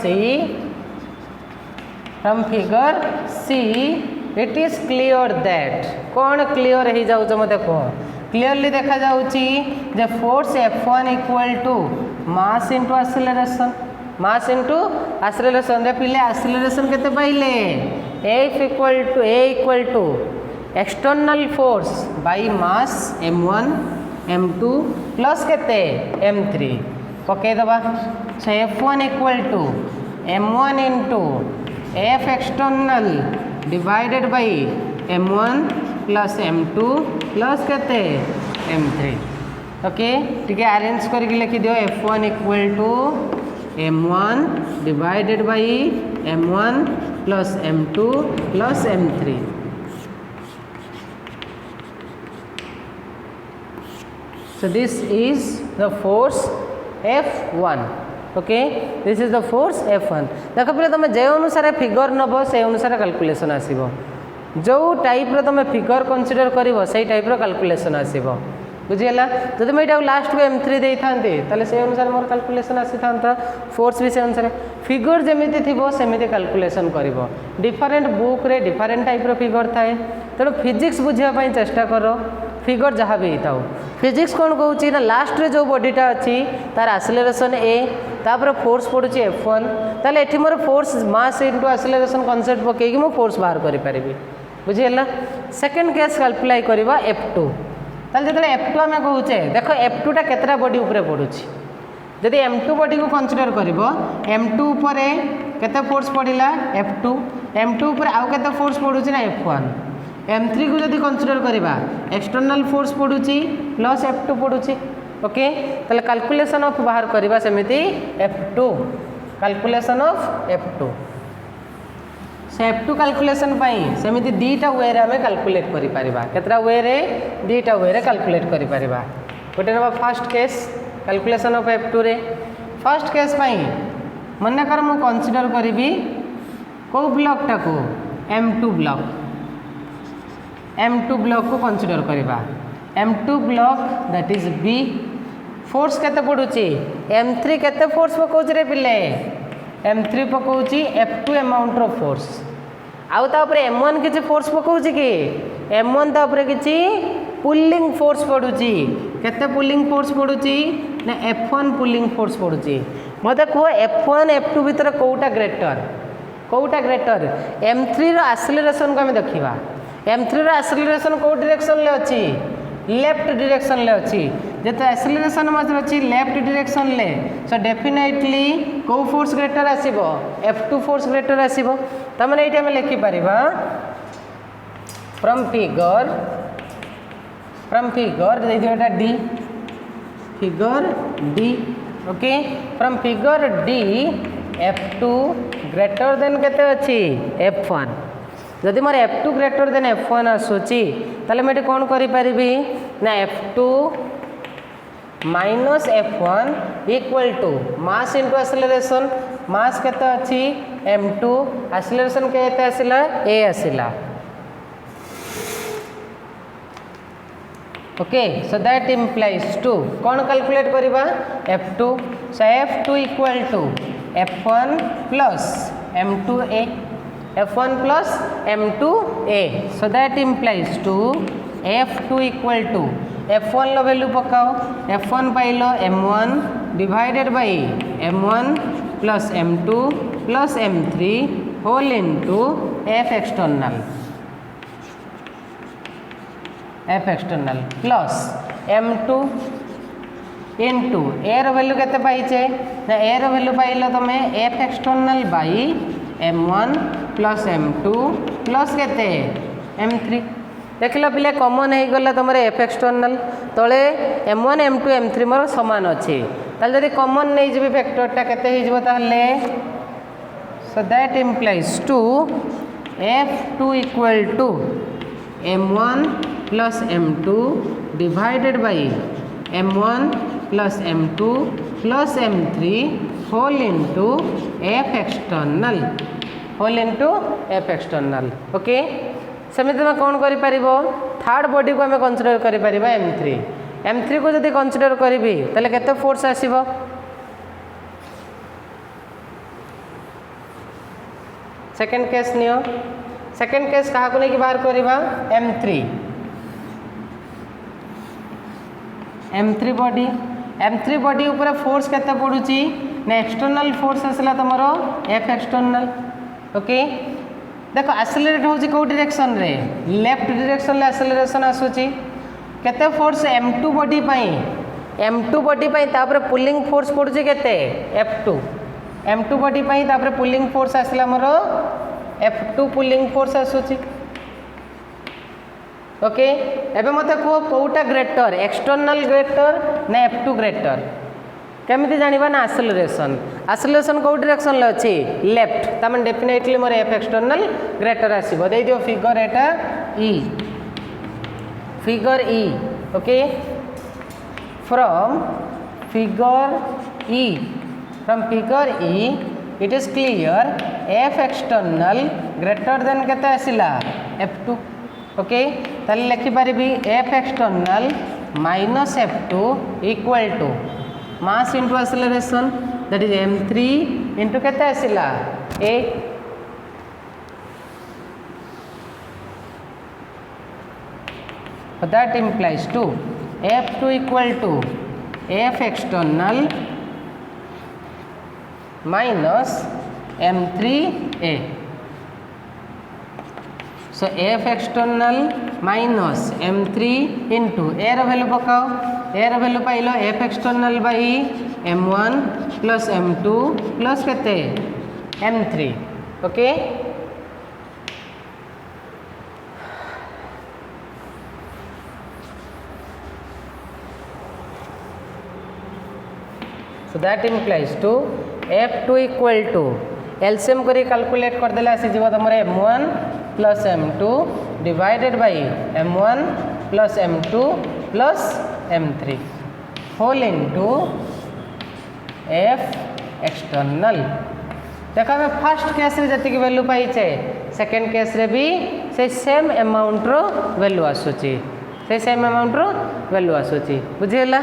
see it is clear that कौन क्लियर हो जाऊ मत देखो क्लियरली देखा जाउची जे force F1 equal to mass into acceleration mass into acceleration दे पिले एक्सेलरेशन केते पाइले F equal to external force by mass M1 M2 plus केते M3 पके दबा so F1 equal to M1 into F external divided by M1 plus M2 plus केते M3 okay ठीक है अरेंज करके लिखि दियो F1 equal to M1 divided by M1 plus M2 plus M3 so this is the force F1 ओके this is the force F1 देख पे तुम जो अनुसार फिगर नब से अनुसार कैलकुलेशन आसो जो टाइप तुम फिगर कंसीडर कर से टाइप कैलकुलेशन आसो बुझीगला जब मुझे लास्ट को M3 दे था से अनुसार मोर कैलकुलेशन आसी था फोर्स भी से अनुसार फिगर जमी थी सेमती कैलकुलेशन कर डिफरेंट बुक रे डिफरेंट टाइप फिगर थाए तेणु फिजिक्स बुझापी चेष्टा कर फिगर जहाँ भी था फिजिक्स कौन कहूँ ना लास्ट रे जो बॉडीटा अच्छी तार एक्सेलरेशन ए तापर फोर्स पड़ुची F1 ताले एठी मोर force mass into acceleration concept पकईकि मो फोर्स बाहर करि परिबी बुझीगला सेकंड केस अप्लाई करबा F2 ताले जतले F2 हमें कहूचे देखो F2 टा केतरा बॉडी ऊपर पड़ुची जदि M2 बॉडी को कंसीडर करिवो M2 ऊपर केते फोर्स पड़िला F2 M2 ऊपर आउ केते फोर्स पड़ुची ना F1 M3 को जदि कंसीडर करबा एक्सटर्नल फोर्स पड़ुची प्लस F2 पड़ुची ओके ताले कैलकुलेशन ऑफ बाहर करबा सेमिति F2 कैलकुलेशन ऑफ F2 से F2 कैलकुलेशन पाई सेमिति दीटा वे रे हमें कैलकुलेट करि परिबा केतरा वे रे दीटा वे रे कैलकुलेट करि परिबा गोटे नबा first case calculation of F2 रे फर्स्ट केस पाई मन कर मु कंसीडर करिबी को ब्लॉक टा को M2 ब्लॉक को कंसीडर करबा M2 block that is B force केते पड़ुची M3 केते फोर्स पकोच रे पिले M3 पकोची F2 अमाउंट रो फोर्स आउ ता ऊपर M1 किछि फोर्स पकोची कि M1 ता ऊपर किछि पुलिंग फोर्स पड़ुची केते पुलिंग फोर्स पड़ुची ना F1 पुलिंग फोर्स पड़ुची मते को F1 F2 भीतर कोउटा ग्रेटर M3 रो एक्सेलरेशन को हम देखिबा M3 रो एक्सेलरेशन को डायरेक्शन ले अछि लेफ्ट डायरेक्शन ले अछि जेते एक्सेलरेशन मतलब अछि लेफ्ट डायरेक्शन ले सो डेफिनेटली को फोर्स ग्रेटर आसीबो F2 फोर्स ग्रेटर आसीबो त माने एटा हम लिखि परिबा फ्रॉम फिगर दे दियो एटा D figure D okay from figure D F2 greater than केते अछि F1 जदि मोर F2 ग्रेटर देन F1 आसुची ताले मैं कौन करि परिबी ना F2 minus F1 equal to mass into acceleration mass केते अछि M2 एक्सेलरेशन केते आसिला A आसिला okay so that implies to कौन कैलकुलेट करबा F2 so F2 equal to F1 plus M2A F1 plus M2A so that implies to F2 equal to F1 लो value पकाओ F1 pilo M1 divided by M1 plus M2 plus M3 whole into F external plus M2 into A रो value केते पाइचे ना A रो value पाइलो तमे F external by m1 plus m2 plus केते m3 देख लो पिले कॉमन हो गला तुम एफ एक्सटर्नाल तले m1 m2 m3 मोर समान अच्छे ताले जदि कॉमन नहीं जी फैक्टरटा केते हो जिवो ताले so that implies to f2 equal to m1 plus m2 divided by m1 plus m2 plus m3 whole into f external okay सेମିତି तुम कौन कर थर्ड बॉडी को आम कनसीडर कर m3 को जब कनसीडर करी ताले केते फोर्स आसीबो सेकेंड केस नियो सेकेंड केस क्या को लेकिन बाहर करवा m3 बॉडी ऊपर फोर्स केते पड़ुची ना एक्सटर्नल फोर्स आसला तुमर एफ एक्सटर्नल ओके देखो एक्सेलरेट होची को डायरेक्शन रे लेफ्ट डायरेक्शन ले एक्सेलरेशन आसुची केते फोर्स m2 बॉडी पई तापर पुलिंग फोर्स पड़ुची केते f2 m2 बॉडी पई तापर पुलिंग फोर्स आसला मोर f2 पुलिंग फोर्स आसुची ओके एबे मते को कोटा ग्रेटर एक्सटर्नल ग्रेटर ना f2 ग्रेटर केमिति जानिबा ना एक्सेलरेशन को डायरेक्शन ले अछि लेफ्ट तमन डेफिनेटली मोर एफ एक्सटर्नल ग्रेटर आसीबो दे दियो फिगर एटा e okay from figure e it is clear F external greater than केते आसिला f2 ओके ताले लिखि परिबी F external minus f2 equal to mass into acceleration that is m3 into केते आसिला a that implies to f2 equal to f external minus m3a so F external minus m3 into a value पकाओ a value pile F external by m1 plus m2 plus केते m3 okay so that implies to f2 equal to LCM करी calculate कर देला आसी जीव तुम m1 plus m2 divided by m1 plus m2 plus m3 whole into F external देखो आम first case रे जति वैल्यू पाइचे सेकेंड केस रे भी से सेम अमाउंट रो वैल्यू आसुची से सेम अमाउंट रो वैल्यू आसुची बुझीला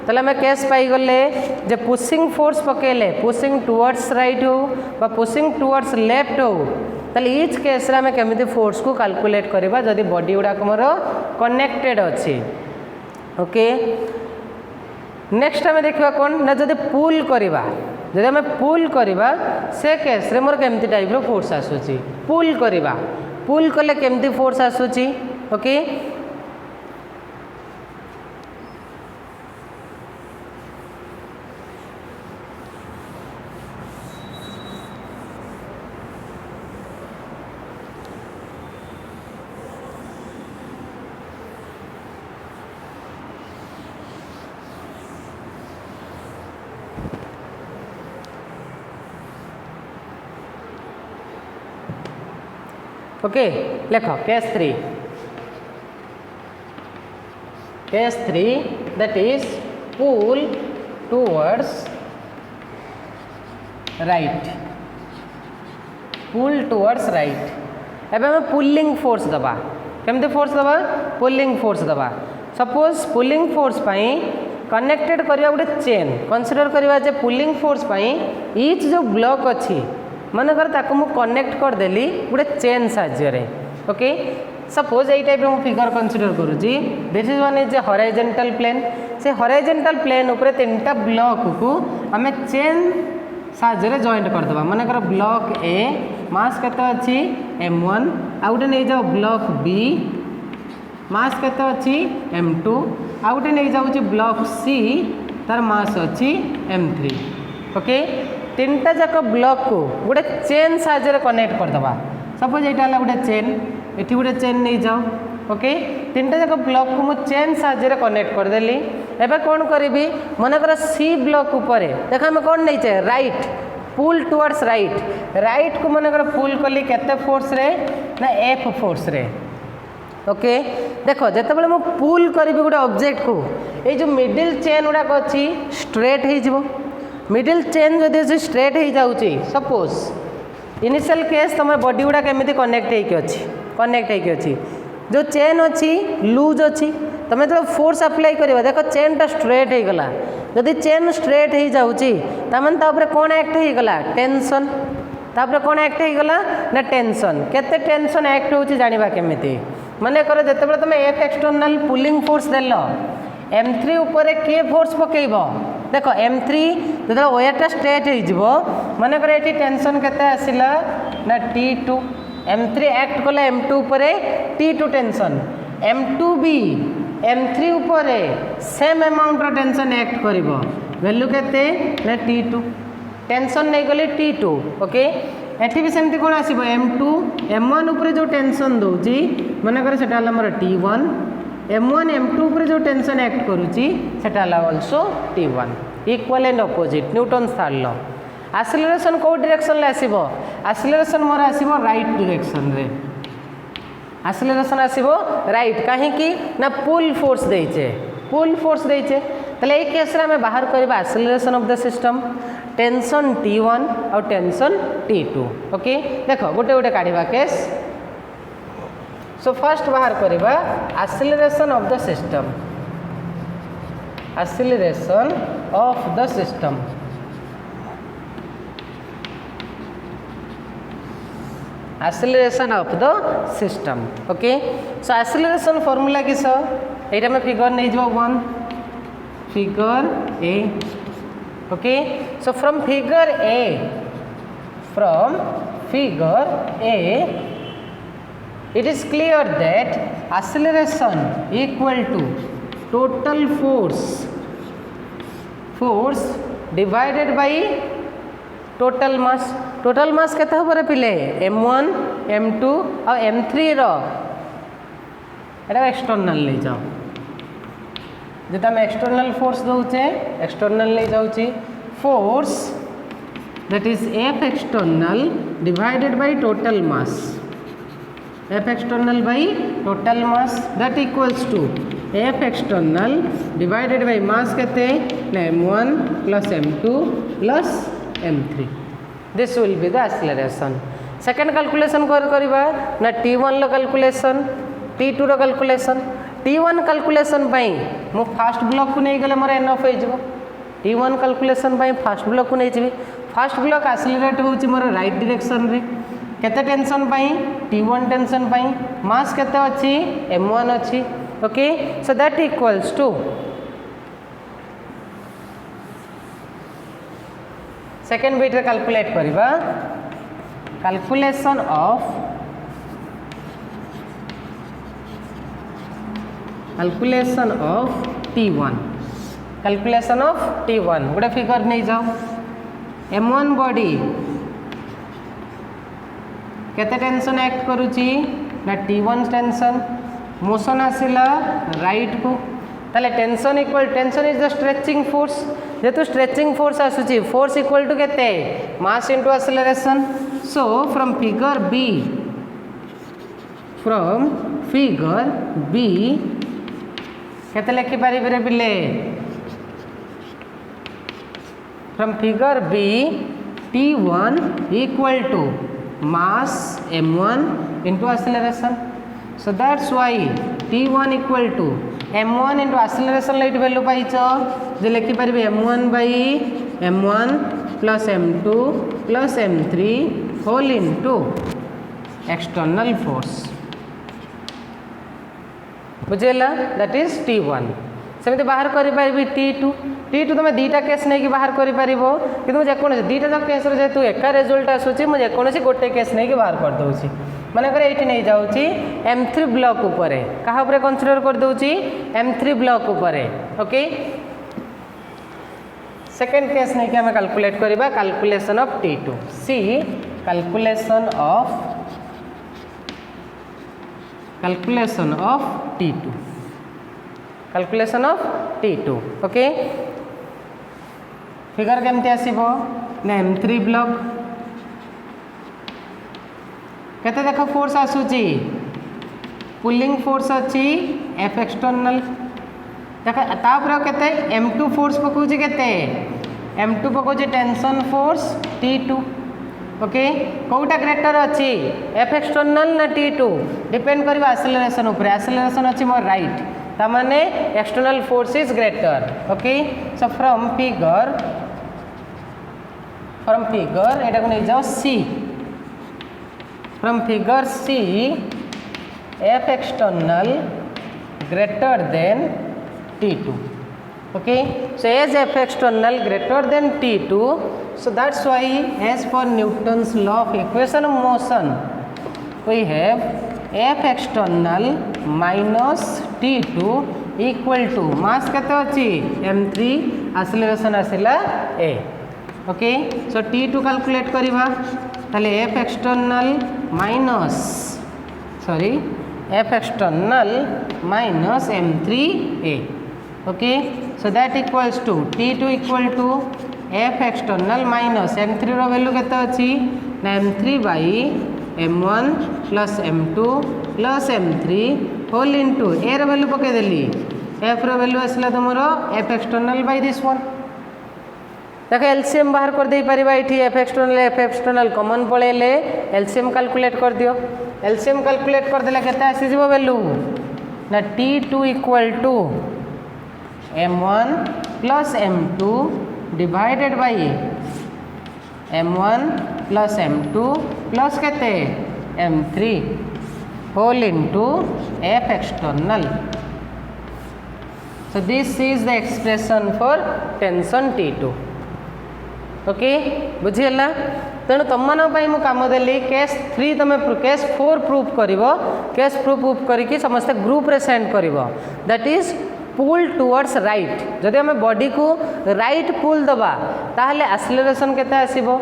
ताले आम केस पाई गले जे पुशिंग फोर्स पकेले पुशिंग टुवर्ड्स राइट हो बा पुशिंग टुवर्ड्स लेफ्ट हो ताले ईच केस रे आम केमिति फोर्स को कैलकुलेट करबा जदि बॉडी गुडा मोर कनेक्टेड अछि ओके नेक्स्ट आम देखा कौन ना जदि पुल करवा जदि आम पुल करवा से केस रे मोर केमिति टाइप रो फोर्स आसुची पुल कले केमिति फोर्स आसुची ओके ओके लेख case 3 that is pull towards right एबे हम पुलिंग फोर्स दबा केमते फोर्स दबा पुलिंग फोर्स दबा सपोज पुलिंग फोर्स पाई कनेक्टेड करवा गोटे चेन कंसीडर करवा जे पुलिंग फोर्स पाई ईच जो ब्लॉक अच्छी मनकर ताको मु कनेक्ट करदेली गोटे चेन साहाय्य ओके सपोज यही टाइप मु फिगर कंसीडर करुँची this is one is a horizontal plane से हॉरिजॉन्टल प्लेन ऊपर तीनटा ब्लॉक को आम चेन साहाय्य जॉइंट करदे मनकर ब्लॉक ए मास केते अच्छी m1 आ गोटे नहीं जाओ ब्लॉक बी मास केते अच्छी m2 आ गोटे नहीं जाऊँ ब्लॉक सी तार मास अच्छी m3 ओके तीनटा जाक ब्लॉक को गोटे चेन साहाय्य कनेक्ट करदे सपोज यहाँ गोटे चेन ये गोटे चेन नहीं जाओ ओके तीनटा जाक ब्लॉक को मुझे चेन साहाय्य कनेक्ट करदेली एबे कौन करी मनकर सी ब्लॉक उपर देख आम कौन नहीं राइट पुल टुवर्ड्स राइट को मनकर पुल कली केते फोर्स रे ना एफ फोर्स रे ओके देख जिते मु पुल करी गोटे ऑब्जेक्ट को ये जो मिडिल चेन गुड़ाक अच्छी स्ट्रेट हो मिडिल चेन जदि अच्छी स्ट्रेट हो जाऊँगी सपोज इनिशियल केस तुम बॉडी गुड़ा केमी कनेक्ट अच्छी जो चेन अच्छी लूज अच्छी तुम जो फोर्स अप्लाई कर देख चेनटा स्ट्रेट हो गला जदि चेन स्ट्रेट हो जाऊँगी तापर कौन एक्ट हो गला टेंशन तापर कौन एक्ट हो गला ना टेंशन केते टेंशन एक्ट होची जानिबा केमिति माने कर जते तुम एफ एक्सटर्नल पुलिंग फोर्स देल M3 ऊपर के फोर्स पकेब देख M3 जो वेयरटा स्ट्रेट हो मन कर ये टेंशन केते आसिला ना T2 M3 एक्ट कला M2 ऊपर T2 टेंशन M2 भी M3 ऊपर सेम अमाउंट रो टेंशन एक्ट करिवो वैल्यू केते ना T2 टेंशन नहीं गले T2 ओके एठी भी सेमती कौन आसीबो M2 M1 ऊपर जो टेंशन दउची मन कर सेटा हमर T1 M1 M2 ऊपर जो टेंशन एक्ट करूची सेटा also T1 equal and opposite Newton third law acceleration को डायरेक्शन ले आसीबो एक्सेलरेशन मोर आसीबो राइट डायरेक्शन रे एक्सेलरेशन आसीबो राइट काहे कि ना पुल फोर्स देइचे तले एक केस रे हमें बाहर करबा acceleration of the system tension T1 और टेंशन T2 ओके देखो गोटे गोटे काढिबा केस सो फर्स्ट बाहर करबा acceleration of the system acceleration of the system acceleration of the system okay so acceleration formula किस एटा में फिगर नहीं जो 1 figure A okay so from figure A it is clear that acceleration equal to total force divided by total mass केते होबरे पिले M1 M2 और M3 रो एटा external ले जाओ जेता हम एक्सटर्नल फोर्स दउचे एक्सटर्नल ले जाउची force that is F external divided by total mass F external by total mass that equals to F external divided by mass केते M1 plus M2 plus M3 this will be the acceleration second calculation करबा ना T1 लो calculation T2 रो calculation T1 calculation पई मो first block को नहीं गले मोर enough हो जिवो T1 कैलकुलेशन पई फर्स्ट ब्लॉक को नहीं जिवि फर्स्ट ब्लॉक एक्सेलरेट होची मोर राइट डायरेक्शन रे केते टेंशन पई T1 टेंशन पई मास केते अछि M1 अछि okay so that equals to second bit रे कैलकुलेट करबा calculation of T1 calculation of T1 गोटे फिगर नहीं जाओ M1 बॉडी केते टेंशन एक्ट करूची ना T1 टेंशन मोशन आसिला राइट को ताले tension equal tension is the stretching force जेतु स्ट्रेचिंग फोर्स आसुची फोर्स इक्वल टू केते mass into acceleration so from figure B केते लिखि पारिबे रे बिले from figure B T1 equal to mass M1 into acceleration so that's why T1 equal to M1 into acceleration light value पाइछो जे लिखि परिबे M1 by M1 plus M2 plus M3 whole into external force बुझेला that is T1 सेमते बाहर करि पारिबे T2 तुम दीटा case नहीं कि बाहर करि पारिबो किंतु जेकोन दीटा जो केस रे जेतु एका रिजल्ट आसुची मु जेकोनसी गोटे केस नहीं कि बाहर कर दउची माने करे एठी नहीं जाउची M3 ब्लॉक ऊपर कहा ऊपर कंसीडर कर दउची M3 ब्लॉक ऊपर ओके सेकेंड केस नहीं कि हमें कैलकुलेट करवा calculation of T2 see calculation of T2 calculation of T2 okay figure केमती आसीबो ना M3 ब्लॉक केते देखो फोर्स आसुची पुलिंग फोर्स अच्छी F एक्सटर्नल देख तापर केते M2 फोर्स पकाउची केते M2 पकाउची टेंशन फोर्स T2 ओके कोटा ग्रेटर अच्छी F एक्सटर्नल ना T2 डिपेंड करबा एक्सेलरेशन ऊपर एक्सेलरेशन अच्छी मोर राइट ता माने external force is greater okay so from figure एटा को नहीं जाओ C from figure C F external greater than T2 okay so as F external greater than T2 so that's why as per Newton's law of equation of motion we have F external minus T2 equal to mass केते अछि M3 acceleration आसिला A okay so T2 calculate करिवा ताले F external minus F external minus M3A okay so that equals to T2 equal to F external minus M3 row value केते अछि ना M3 by M1 plus M2 plus M3 whole into A रो value पके देली F रो value आसला तमरो F external by this one देखो एलसीएम बाहर कर दे परिबा एठी F external कॉमन पळेले एलसीएम कैलकुलेट कर दियो एलसीएम कैलकुलेट कर देला केते आसी जीवो वैल्यू ना T2 equal to M1 plus M2 divided by M1 plus M2 plus केते M3 whole into F external so this is the expression for tension T2 ओके बुझीगला तेणु तुम मु कम देली केस 3 तुम केस 4 प्रूफ कर केस प्रूफ करके समस्त ग्रुप रे सेंड कर that is pull towards right जदि आम बॉडी को राइट पुल दबा ताहले एक्सेलरेशन केते आसीबो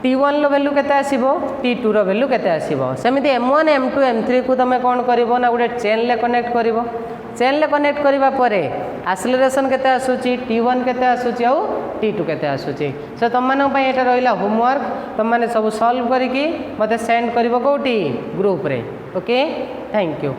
T1 रो वैल्यू केते आसीबो T2 रो वैल्यू केते आसीबो सेमिति M1 M2 M3 को तुम कौन करिवो ना गोटे चेन ले कनेक्ट करिवो चेन ले कनेक्ट करिवा परे एक्सेलरेशन केते आसुची T1 केते आसुची आ T2 केते आसुची सो तुम मानन पई एटा रहिला होमवर्क तुम माने सब सॉल्व करिकि मते सेंड करिवो कोठी ग्रुप रे ओके थैंक यू।